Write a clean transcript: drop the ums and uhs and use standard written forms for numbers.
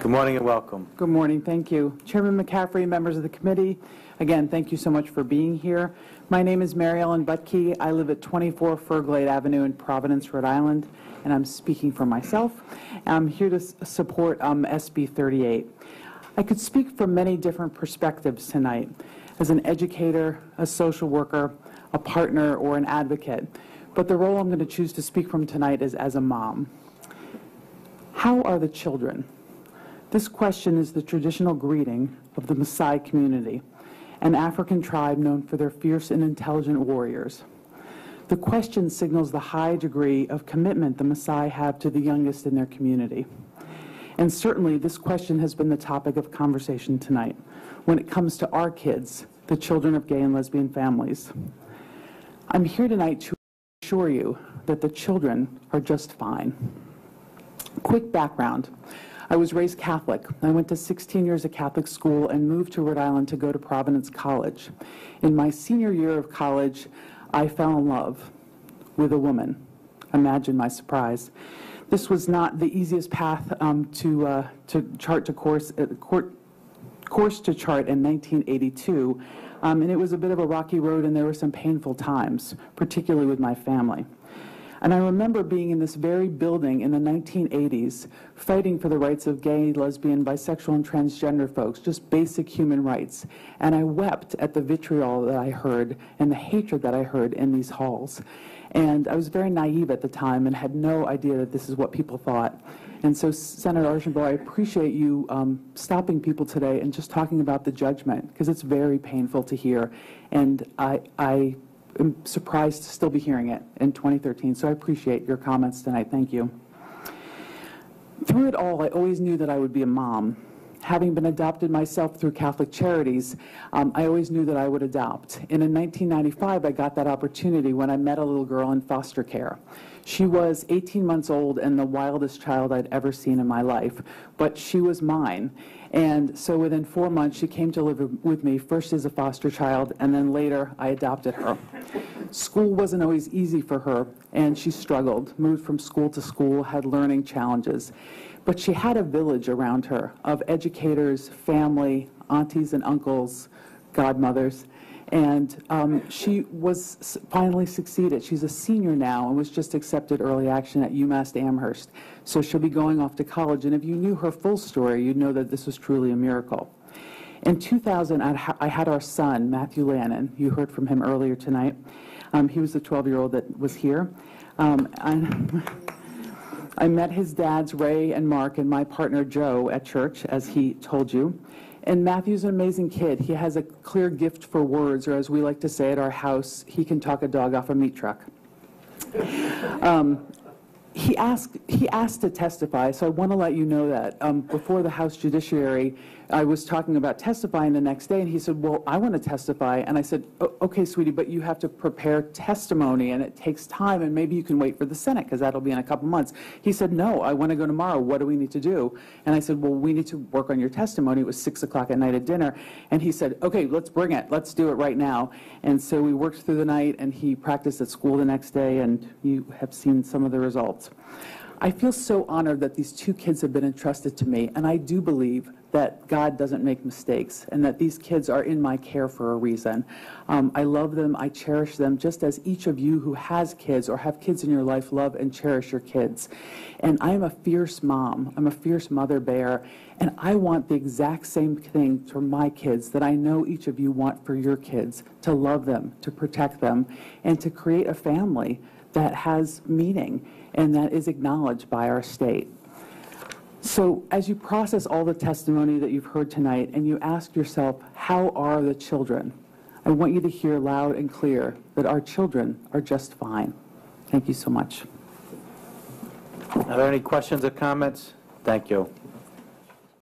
Good morning and welcome. Good morning. Thank you. Chairman McCaffrey, members of the committee, again, thank you so much for being here. My name is Maryellen Butke. I live at 24 Furglade Avenue in Providence, Rhode Island, and I'm speaking for myself. I'm here to support SB 38. I could speak from many different perspectives tonight, as an educator, a social worker, a partner, or an advocate. But the role I'm going to choose to speak from tonight is as a mom. How are the children? This question is the traditional greeting of the Maasai community, an African tribe known for their fierce and intelligent warriors. The question signals the high degree of commitment the Maasai have to the youngest in their community. And certainly this question has been the topic of conversation tonight when it comes to our kids, the children of gay and lesbian families. I'm here tonight to assure you that the children are just fine. Quick background. I was raised Catholic. I went to 16 years of Catholic school and moved to Rhode Island to go to Providence College. In my senior year of college, I fell in love with a woman. Imagine my surprise. This was not the easiest path to chart to course to chart in 1982, and it was a bit of a rocky road, and there were some painful times, particularly with my family. And I remember being in this very building in the 1980s, fighting for the rights of gay, lesbian, bisexual, and transgender folks, just basic human rights. And I wept at the vitriol that I heard and the hatred that I heard in these halls. And I was very naive at the time and had no idea that this is what people thought. And so, Senator Archambault, I appreciate you stopping people today and just talking about the judgment, because it's very painful to hear. And I'm surprised to still be hearing it in 2013, so I appreciate your comments tonight. Thank you. Through it all, I always knew that I would be a mom. Having been adopted myself through Catholic Charities, I always knew that I would adopt. And in 1995, I got that opportunity when I met a little girl in foster care. She was 18 months old and the wildest child I'd ever seen in my life, but she was mine. And so within 4 months, she came to live with me, first as a foster child, and then later I adopted her. School wasn't always easy for her, and she struggled, moved from school to school, had learning challenges. But she had a village around her of educators, family, aunties and uncles, godmothers, and she was finally succeeded. She's a senior now and was just accepted early action at UMass Amherst. So she'll be going off to college, and if you knew her full story, you'd know that this was truly a miracle. In 2000, I had our son, Matthew Lannon. You heard from him earlier tonight. He was the 12-year-old that was here. I met his dads, Ray and Mark, and my partner, Joe, at church, as he told you. And Matthew's an amazing kid. He has a clear gift for words, or as we like to say at our house, he can talk a dog off a meat truck. He asked to testify, so I want to let you know that. Before the House Judiciary, I was talking about testifying the next day, and he said, well, I want to testify. And I said, okay, sweetie, but you have to prepare testimony, and it takes time, and maybe you can wait for the Senate, because that'll be in a couple months. He said, no, I want to go tomorrow. What do we need to do? And I said, well, we need to work on your testimony. It was 6 o'clock at night at dinner. And he said, okay, let's bring it. Let's do it right now. And so we worked through the night, and he practiced at school the next day, and you have seen some of the results. I feel so honored that these two kids have been entrusted to me, and I do believe that God doesn't make mistakes and that these kids are in my care for a reason. I love them, I cherish them, just as each of you who has kids or have kids in your life love and cherish your kids. And I am a fierce mom, I'm a fierce mother bear, and I want the exact same thing for my kids that I know each of you want for your kids, to love them, to protect them, and to create a family that has meaning and that is acknowledged by our state. So as you process all the testimony that you've heard tonight and you ask yourself, how are the children? I want you to hear loud and clear that our children are just fine. Thank you so much. Are there any questions or comments? Thank you.